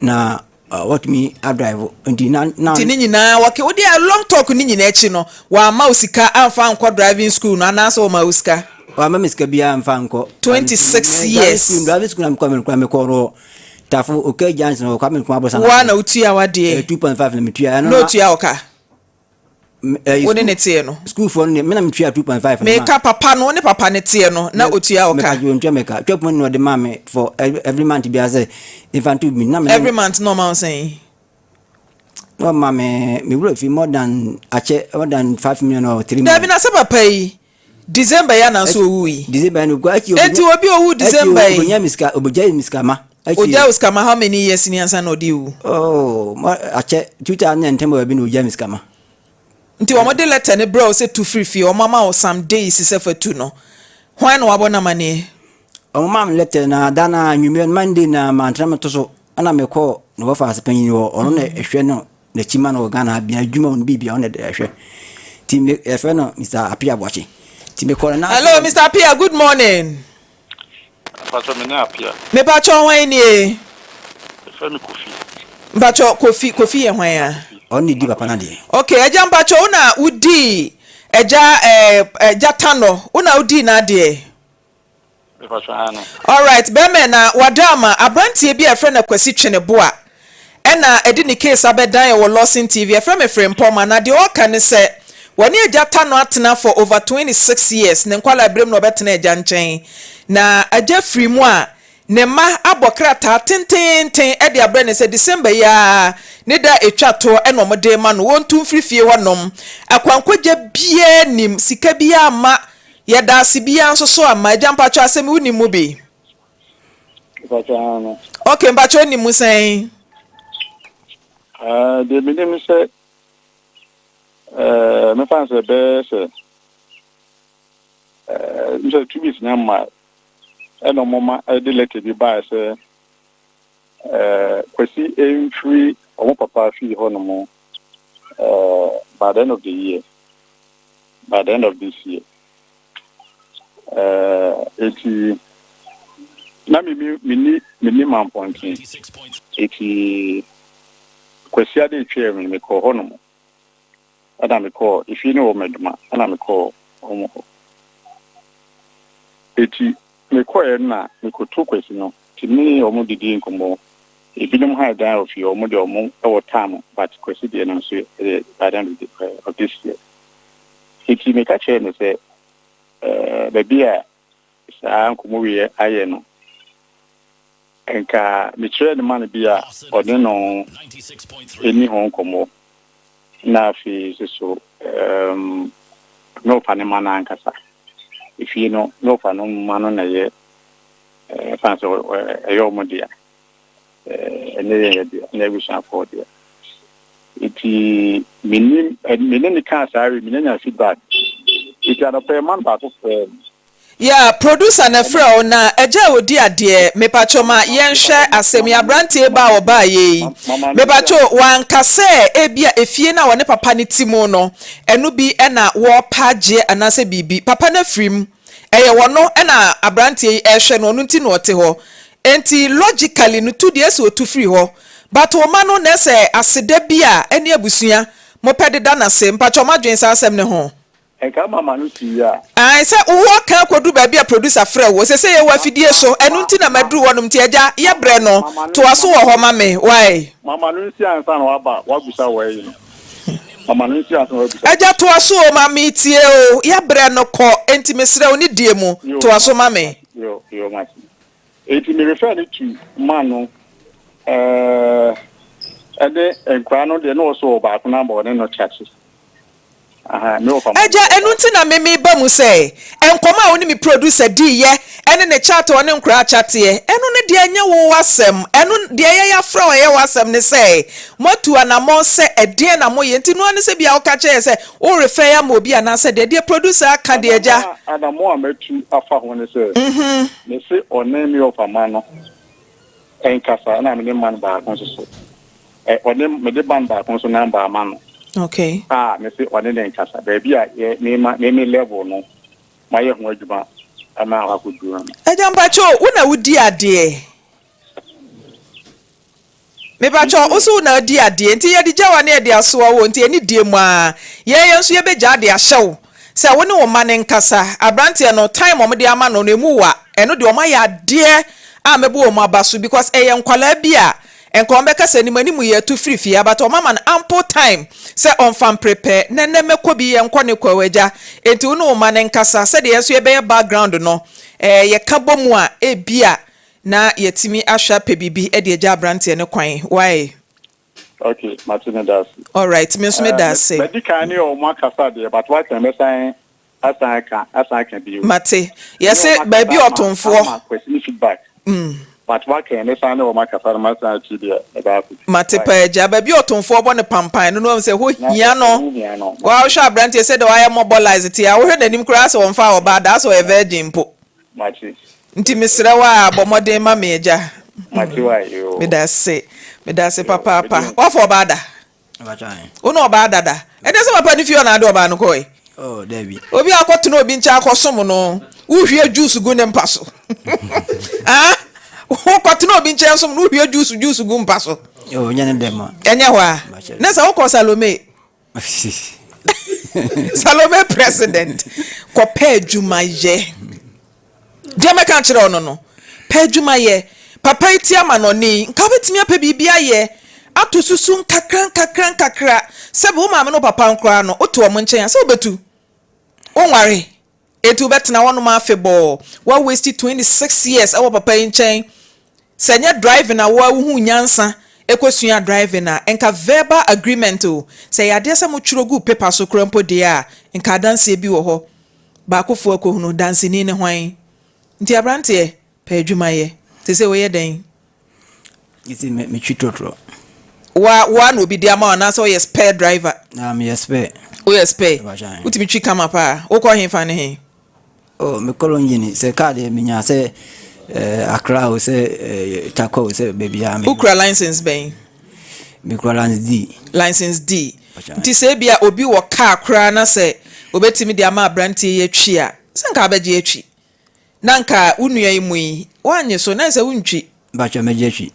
na what me I drive nti na ni nyina wake wo dia long talk ni nyina echi no wa ma usika amfa anko driving school no anasa o ma usika wa ma miska bia amfa anko 26 years driving school am kwa me ko tafu okay Johnson o kwa me kwa bosa wa na utua wa de 2.5 na metua no tua oka woni ne tie no school for me na metua 2.5 me ka papa no ne papa ne tie no na otua oka me ka twop no de mame for every month bia say infant to me na me every month normal saying no mame me will feel more than 5 million or 3 million Dabi na se papa yi December ya na so owui December no gwa ki enti obi owu December yi obonya miska oboja miska ma oja miska ma how many years ni ansa na odi wu oh ache 2010 obi no oja miska ma nti wo model letter ne bro say to free fee o mama o some days se for two no hwan no wabona mane o mama letter na dana nwume Monday na mantra to so ana me call no wo fa asepanyi wo ono na ehwe no na chima no Ghana bia adwuma on bibia ono de ehwe ti me ehwe no Mr. Apia Boachi ti me call na hello Mr. Apia good morning Pacho me na Apia me pacho hwan ni e ehwe me Kofi pacho Kofi ye hwan ya oni di papa na de okay eja pacho una udi eja tano una udi na de Pacho ana all right be me na wadama abrantie bi efre na kwasi twene boa ena edi ni case abedan ye wo Lawson TV efre me Frimpomaa na de o kan se woni eja tano atena for over 26 years ne nkwala brem no betena eja nchen na aja free mu a ne ma abokrata tententen e de abre ne se December ya ne da etwato e no mode ma no wontu mfrifie honom akwankoja bie nim sika bia ama ye da se bia nso so ama aja mpacho asem woni mu bi Pacho ana okay mpacho ni mu sen de me dem se me fanse be se nso tubis na ma eno mama de letter bi ba se kwesi free omo papa fi ho no mo by the end of the year by the end of this year eti na mi man point eti kwesi ade twa me ko ho no mo ada me ko if you know meduma ana me ko omo eti me ko na me ko to kwesi no timi omo didi nkomo ebinom ha dan of you omo de omo e wo time but kwesi de no so by the end of this year eti me ka che me say baby a sa nkomo wi aye no enka me chere ne man bia ode no eni ho nkomo na fi so no panema na ankasa if you know no panema no na ye fancy ayo modia ene dia na wisha for dia iti minim ni kan sare minenya feedback iti ana pe man ba ko yeah producer na frɛ na eja odi ade me pacho ma yenhwɛ asɛm ya brantie ba oba ye me pacho wankase ebia efie na wone papa ne timo no enu bi na wo page anase bibi papa na frim eye wono na abrantie ehwɛ no no nti no ɔte hɔ enti logically no to de ese otu free hɔ but wo ma no na se aseda bi a ene abusua mo pede da na se pacho ma dwen sa asɛm ne ho enka mama no ti ya ai se wo ka kodu ba bia producer frɛ wo se ye wa fidie so enu nti na maduru wonom ti agya ye brɛ no to aso wo hɔ ma me why mama no si ansa na waba wagusa wa yi no mama no si ansa wagusa agya to aso ma me tie o ye brɛ no kɔ enti mesrɛ wo ni die mu to aso ma me yo ma eti me refer to man no ade enkwa no de no so ba ko na ba no churches eja enu nti na meme ba mu se enkoma a oni mi producer di ye ene ne chat one nkura chat ye enu ne de anya wo wasem enu de ye ya fra wo ye wasem ne se motu anamon se ede na mo ye nti no ne se bia wo ka che se wo refer ya mo bia na se de producer aka de eja adamo ametu afa ho ne se ne se one mi of amano enkasa na me man ba kon so one me de ban ba kon so na ba amano okay me say one den kasa baby a me level no my ho adwuma ama akuduru eja mpacho una wudi ade me ba cho oso na di ade nti ye di jawa na de aso wo nti eni die mu a ye yenso ye beja de ahyew se wo ne wo mane nkasa abrante no time om de ama no emu wa eno de o ma ya de a mebo o ma baso because eye nkwala bia enko mbeka se ni mani mu ye tu free but o mama ample time se on fan prepare nene meko bi ye nko ne kwawaja enti wo ne wo mane nkasa se de yeso ye be background no ye ka bomu a e bia na yetimi ahwa pe bibi e de agya abrante ne kwan why okay Martina das all right me so me das say medical ni o ma kasa de but what time sign asaka bi mate yes baby otonfo feedback but what can they say o ma kasa ma san chi de about mate pa agya baby otonfo bo ne pampan no say ho hia no wa hwa abrante say de wa mobilize ti a wo hwe nanim kura so won fa oba da so e virgin po mate nti misra wa abomoden ma me agya mate wa yo me da se papa wa for bada Abachan. Uno bada da e de se papa ni fio na ade oba no koi Oh, Debbie. obi akoto obi ncha akosom no uhwie juice gu ne mpaso ah ukoto obi ncha som no uhwie juice gu mpaso Oh, nyane dem. enye hwa na sa ukọ Salome Salome president ko pa adwumaye dia meka kire ono no pa adwumaye papa iti ama no ni nka betimi apa bibia ye atosusu nkakra sebe wo maame no papa nkra no oto omo nchen ase obetu onware etu betena wono ma afebo wa waste 26 years awo papa nchen senya driving na wo hu nyansa ekosua driving na enka verbal agreement o se yade se mo twurogu paper so krampo de a enka danse bi wo ho ba akofo akohunu danse ni ne hwan nti abrante pa adwumaye te se wo ye den Iti me chitotro. wa no bi dia ma na so yes spare driver Me spare. o yes spare Abachan. utimi twi kama pa wo ko hemfa ne he Oh, me kolonjini se kade minya se Accra o se Tako se baby ami. ukra license ben Me kolonji D. license D Abachan. nti se bia obi wo car kra na se obetimi dia ma branti ye twi a se nka abeje atwi na nka unua imu yi wanye so na se untwi Bacha mejechi.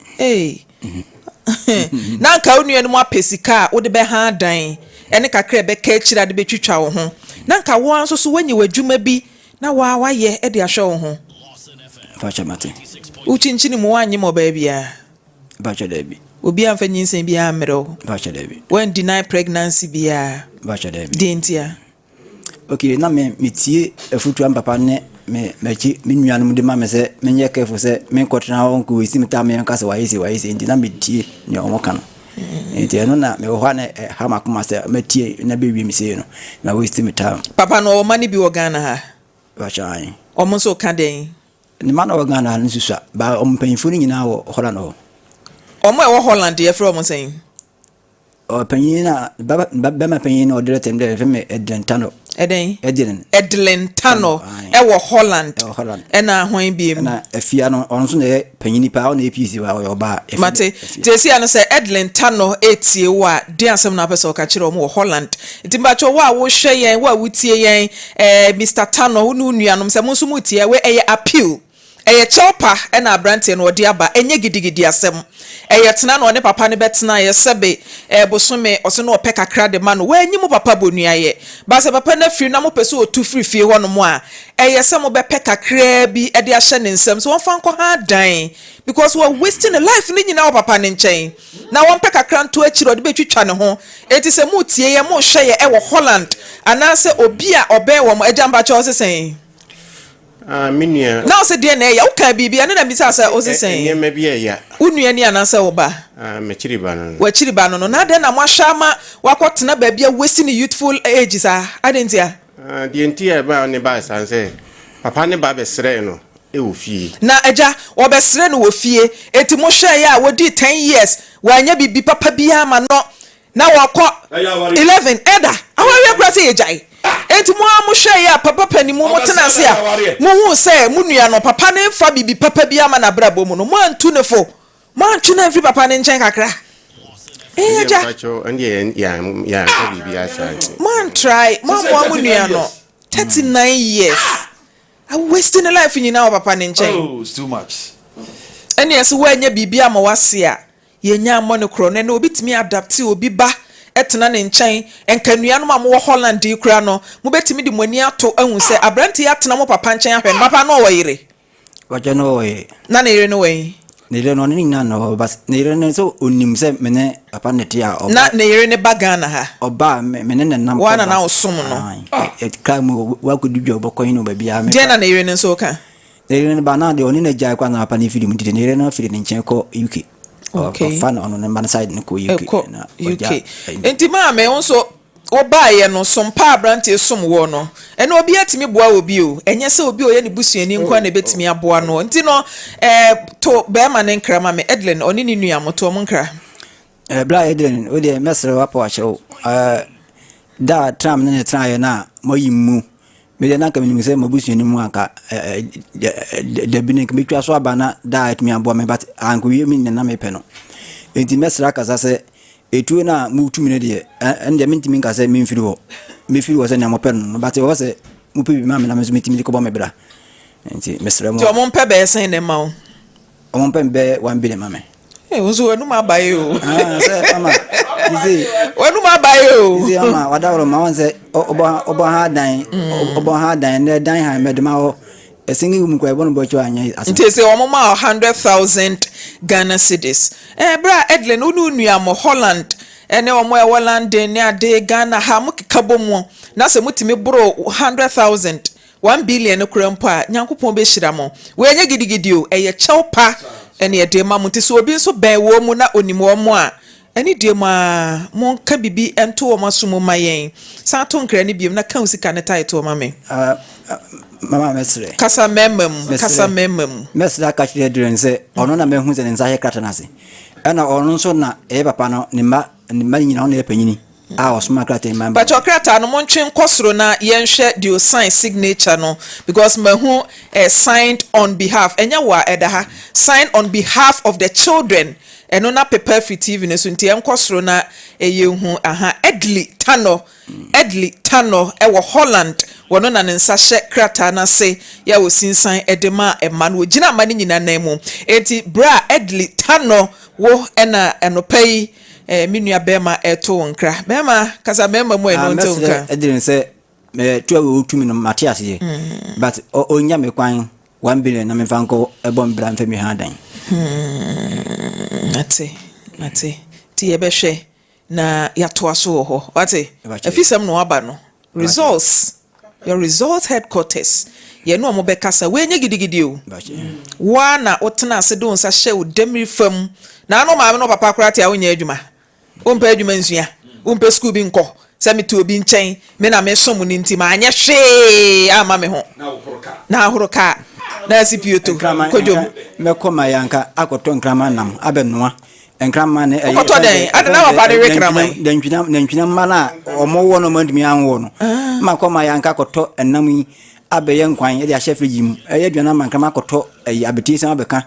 na nka unua no apesika wo de be ha dan ene kakra be ka akira de be twitwa wo ho na nka wo anso so wanyi wadwuma bi na wa ye e de ahwe wo ho Bacha mate. uchinchini mu wanyi mo ba bia Bacha Debbie. obi amfa nyinsen bia amero Bacha Debbie. when deny pregnancy bia Bacha Debbie. dentia Okay, na me tie efutu am papa ne me nuanum de ma me se me nye kefo se me kotena ho nko wesi meta me nka se wayesi ndi na me tie ne omo kan enti eno na me ho na ha makoma se me tie na be wi mi se no na wesi meta papa no mani bi Ghana ha ba chan omo so ka den ni ma na Ghana no susua ba ompanyfo ni nyina wo hola no omo e wo Holland ye from saying o panyina ba ma panyina o dire tem de fe me edentano Edlentano e wo Holland na hwan bi em na afia no on so na panyini pa na APC wa yo ba mate tesi ano se Edlentano etie wa de asem na pese o ka kire omo wo Holland ntimbacho wa wo hwe yen wa wutie yen Mr Tano unu nuanom se mo so mutie we eye appeal eye chopa na abrante no odi aba enye gidigidi asem eye tena no ne papa ne betena ye sebe bosome ose no opeka kra de ma no wa enyi mo papa bonuaye ba se papa na firi na mo pese otu firi fie ho no mo a eye se mo be peka kra bi e de ahye ne nsem so won fa nko ha dan because we are wasting a life ni nyina wo papa ne nchen na won peka kra nto akiro de betwitwa ne ho enti se mo tie ye mo hwe ye e wo Holland anase obi a obe wo mo ejamba cha osesen minia na se de na ya wo ka bibia na bisa sa osesen ye me bia ya unua ni anase wo ba mechiri ba no wa chiri ba no na de na mo ahama wakotena ba bia wasting youthful ages adentia de ntia ba ne ba sanse papa ne ba be sere no e wo fie na eja wo be sere no wo fie eti mo hwe ya wodi 10 years wanya bibi papa bia ma no na wakọ 11 eda awawe kura se yejai enti mo hwe ya papa panimu mo tena se a mo hu se mo nua no papa ne fa bibi papa bia ma na brabo mu no mo antu ne fo mo antu na fi papa ne nchen kakra eja ya bibi asa man try mo nua no 39 years I wasting a life in our papa nchen oh it's too much ene yes wanya bibia ma wase a yenya amone kro na obi timi adapt obi ba etena ne nkyɛn enkanua no ma mo Holland yi kura no mo betimi de moni ato ahu sɛ abrante ya tena mo papa nkyɛn ahwɛ papa no wɔ yere waje no we na ne yere no wɔ ne le no ni na no bas ne yere ne so onim sɛ mene papa ne te a na ne yere ne bagana ha oba mene ne nam wana na osom no et kra mu wa ko dubio bokɔ hino ba bia me de na ne yere ne so ka ne yere ne ba na de oni na jai kwa na papa ne fidi mu de ne yere na fidi ne nkyɛn kɔ UK okay fan on ne man side ne kɔ UK na UK enti ma me nso obaye no sompa abrante som wo no ene obi atimi boa obi o enye se obi o ye ne busuani nkwa na betimi aboa no nti no to be ma ne nkra ma me Edlen oni ni nua moto mo nkra bla Edlen o de mesre wa pa wacho da tram ne tram ye na moyimu me de na ka me se mo busuani mu aka de binin ke betwa so abana da atimi aboa me but anko ye mi na me pe no enti mesra kasa se etu na mu tumi ne de ende mentimi nka se memfiri ho mefiri wo se na mo pe no but wo se mu pe bi ma me na me so metimi ko ba me bra nti mesra mo to mo pe be sen ne ma o mo pe be 1 billion ma me unzo anu ma baye o se mama dizi anu ma baye o dizi mama wadawro ma won se obo ha dan ne dan ha me de ma ho esingi mu kwa ebono bocho anya nti se o mo ma 100,000 Ghana cedis bra Edlen unu nua mo Holland ene o mo e Holland ne ade Ghana ha mo kikabo mo na se mutimi bro 100,000 1 billion kurampo a nyankopon be hira mo we nya gidigidi o eye chewpa ene e de ma mo nti so obi nso ben wo mu na onimo mo a ene de ma mo ka bibi ento o masomo mayen sa to nkra ne biem na ka usika ne title ma me mama mesre kasa memem mesre ka chire dren se ono na mehu se nza he krata na se ena ono nso na e papa no ne ma nyina ono e panyini a osoma krata ma but krata no montwe nkosoro na yenhwe the sign signature no because mahu signed on behalf enya wa edaha signed on behalf of the children eno na paper fittive ne so nti enkosoro na eyehu aha Edli Tano ewo Holland wono na nsa hye krata na se ya wo sinsan edema ema no gina ma ni nyina nan mu enti bra Edli Tano wo ena enopai minua bema eto nkra bema kasa bema mo eno nto nkra Edli se me tuwa wo tumi no Matias ye but onya me kwan 1 billion na me fanko ebom bra mfe mi hadan nate ti ebehwe na yato aso ho wate Afisem no aba no results your results headquarters ye no mo be kasa we nya gidigidi o wa na otena ase do nsa hye o demri fam na no maame no papa korate a wonya adwuma o mpa adwuma nsua o mpa school bi nko se me to obi nkyɛn me na me som ni nti ma anya hwe ama me ho na ahoroka na sipioto kodwom me koma yanka akoto nkrama nam abenoa nkrama ne akoto den adena papa de wekrama nantwina mana omo no mandimi anwo no ma koma yanka akoto enam yi abeye nkwan e de ahye frigim eye duana ma nkrama akoto abeti san abeka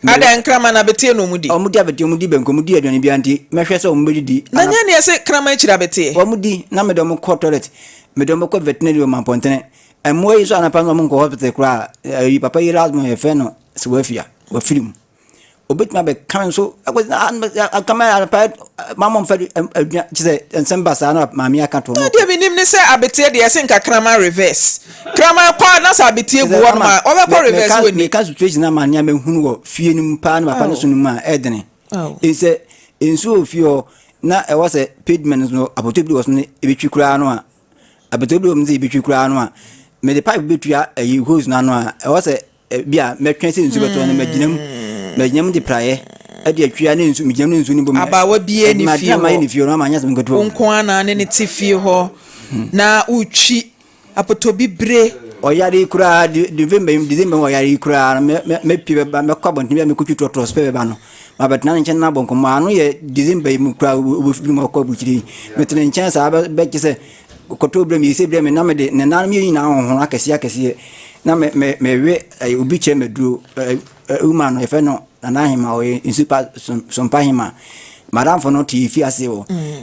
ada nkrama na betie no mudi omudi abeti omudi benko mudi aduane bi anti mehwe se omudi di na nya ne ese krama achira betie omudi na medom ko toilet medom ko veterinary o mampontene emoi so anapa no mo ko hospital kra yi papa yi lazmo e fe no se wafia wa film obetma be kan so kamera pa mamom fa chise ensemba sa na maami aka to no de binim ne se abetie de ese nka krama reverse krama kwa na sa abetie gu won ma obekọ reverse woni me ka situation na mania me hunu wo fie nim pa na papa no so nim ma edene ise ensu ofio na e was a pavement no apotobli was ne ebetwi kura no a abetobli wo mze ebetwi kura no a me the pipe betua e hose na no a e was a bia metwen se ensu beto na maginam de praye ade atwia ne ensu miginam ne ensu ni bom abawa bie ni fie ma ni fie no ma nya se ngoto onko ana ne ti fie ho na uchi apotobi bre oyari kura December oyari kura me pibe ba me kwabon me kutu to spe ba no ma betna nchen na bonko ma no ye December mu kura obufi mu ko buchiri metna nchen sa be kise koto bre mi se bre me na me de ne na mi na ho akese na me we obi che meduro uma no efe no na hima o insupa sompa hima madam for not if you say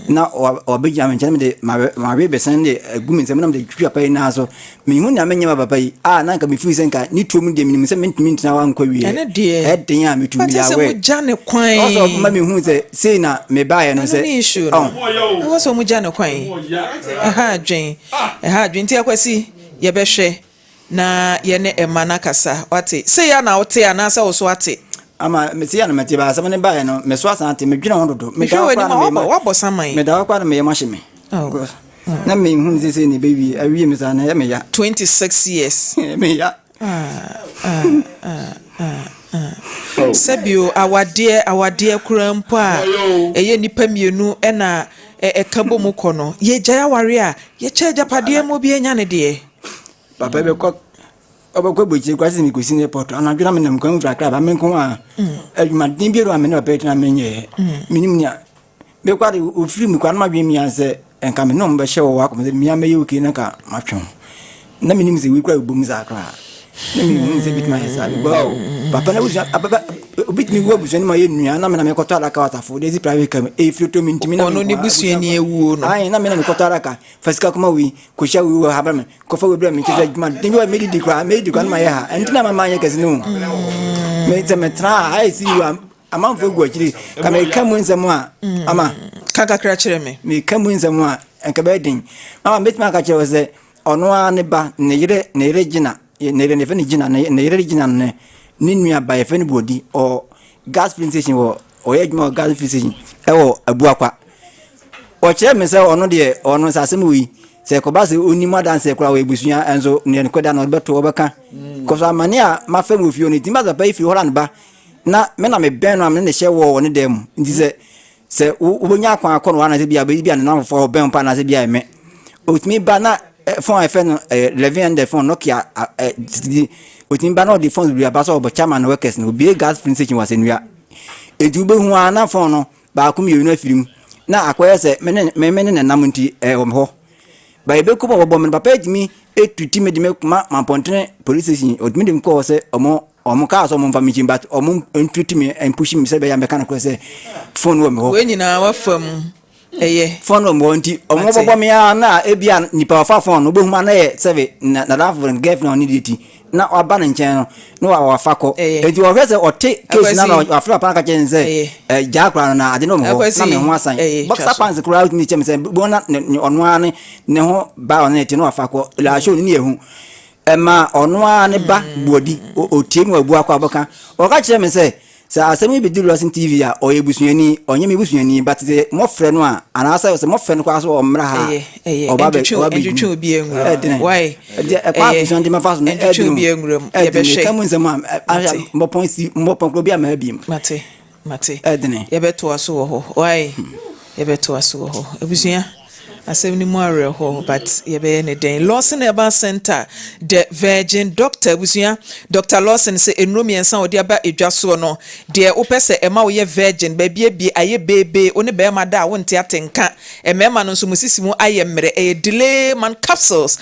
na or big jam and de my baby send the gumi some of the tree na so me hu na menya papa yi na ka me fi senka ni to mu de me se mint na wan kwa wi head thing am to be away jane kwan also ma me hu say na me buy no say was so mu jane kwan ha dwen ti akwasi ye behwe na ye ne emana kasa wate say ya na wote anasa wo so wate ama me sia na meti ba sama ne ba no me so asante me dwena hododo me da kwa me wabo saman me da kwa na me yamashi me na me hu say ni baby awie me sa na ya me ya 26 years me ya Sebio awade kura mpo a eye nipa mienu e na ekabo mu kono ye gya aware a ye che japade mo bi enya ne de papa be ko obakwa bochi kwasi mi kusi ne poto anadwira me nam kwan fra kra ba me ko a adwuma din bi ro ame na papa tina menye minim nya be kwade ofiri mi kwan ma dwe mi anse enka me no mbe hye wo akoma mi amaye oki na ka matwon na minim se wi kwa bom za kra na minim se bit ma hesa bi go papa na wuja ababa bit mi wo buso ni ma ye nua na me na me koto alaka watafo de private kam e filto mi ntimi na ono ni busuani ewuo no ai na me na me koto alaka fasika kuma wi ko sha wi wo haba me ko fa we me kisa djuma de wa me di kwa ma ye ha entina mama anye kasi no me te me tra ai si wa amanfo gu akiri ka me kamu nsemu a ama kaka kra kire me kamu nsemu a enka be din mama betima ka kire se ono a ne ba ne yire gina ne yire ne fe ne gina ne yire gina ne ni nua ba ye fe ne bodi o gas filling station wo o ye djuma gas filling station e wo abuakwa o kire me se ono de ono sasem wi se ko ba se onima dance kura we busua enzo ne ko da no beto obeka ko so amane a ma fa mu fio ni timba za pa ifi horan ba na me na me ben no am ne hye wo ne dem nti se ubonya akwa akọ no na se bia ne na fo ben pa na se bia me otimi ba na phone iPhone no Levin the phone Nokia otimi ba na the phone bia ba so obo chairman workers no bi gas filling station was enua edube hu ana phone no ba ko mi yenu afirim na akoye se me ne nam nti ho ba ebe ko bo me papa ejimi etuti me de me kuma mampontene police station otimi de ko se omo ka so mo family but omo entuti me and push me se be ya me kana ko se phone wo me ho we nyina wa fam eye phone wo mo nti omo bobo me ya na ebia nipa fa phone no behuma na ye seve na that for girl na oni deti na oba na nchen no wa fa ko enti wo hwese o te case na afra pa ka chen se ja kra na ade no mo na me ho asan box pants kra out ni chem se bo na ono ane ne ho ba on eti no afa ko la show ni ehu ema ono ane ba bodi o tie mu abu akwa boka o ka kire me se sa asemi bi di Lawson TV a o yebusuani onye me busuani but mo frɛ no a anasa se mo frɛ no kwa so o mra ha o ba be enjutwe obi enwura why e kwa busuani ma fa so enjutwe obi enwura ye be hwe kamu nsema mo point kro bi ama bi mate edene ye beto aso wo ho why ye beto aso wo ho ebusuani asem ni more ho but ye be ne den Lawson Herbal Center the Virgin Doctor busuya Dr. Lawson se enromi ensan odi aba edwaso no de opese ema wo ye virgin ba bi aye bebe oni be ma da wo nte atenka emema no so musisimu aye mmere delay man capsules